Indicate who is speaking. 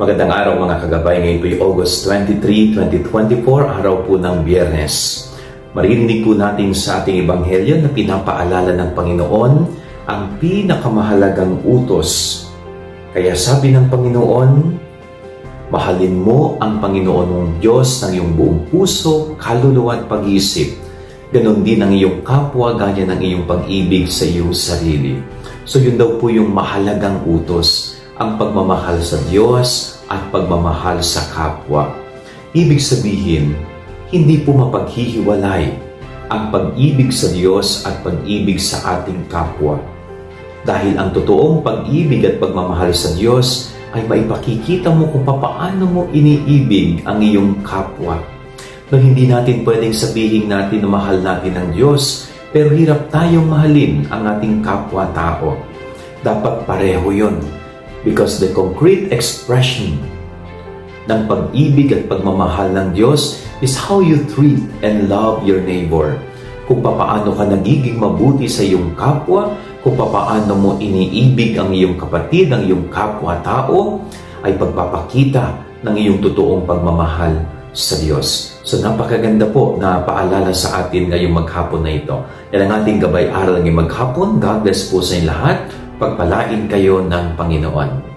Speaker 1: Magandang araw mga kagabay. Ngayon po ay August 23, 2024, araw po ng Biyernes. Maririnig po natin sa ating ebanghelyo na pinapaalala ng Panginoon ang pinakamahalagang utos. Kaya sabi ng Panginoon, mahalin mo ang Panginoon mong Diyos ng iyong buong puso, kaluluwa at pag-isip. Ganon din ang iyong kapwa gaya ng iyong pag-ibig sa iyong sarili. So yun daw po yung mahalagang utos, ang pagmamahal sa Diyos at pagmamahal sa kapwa. Ibig sabihin, hindi po mapaghihiwalay ang pag-ibig sa Diyos at pag-ibig sa ating kapwa. Dahil ang totoong pag-ibig at pagmamahal sa Diyos ay maipakikita mo kung paano mo iniibig ang iyong kapwa. No, hindi natin pwedeng sabihin natin na mahal natin ang Diyos, pero hirap tayong mahalin ang ating kapwa-tao. Dapat pareho yun. Because the concrete expression ng pag-ibig at pagmamahal ng Diyos is how you treat and love your neighbor. Kung paano ka nagiging mabuti sa iyong kapwa, kung paano mo iniibig ang iyong kapatid, ang iyong kapwa-tao, ay pagpapakita ng iyong totoong pagmamahal sa Diyos. So napakaganda po na paalala sa atin ngayong maghapon na ito. Yan ang ating gabay-aral ngayong maghapon. God bless po sa inyo lahat. Pagpalain kayo ng Panginoon.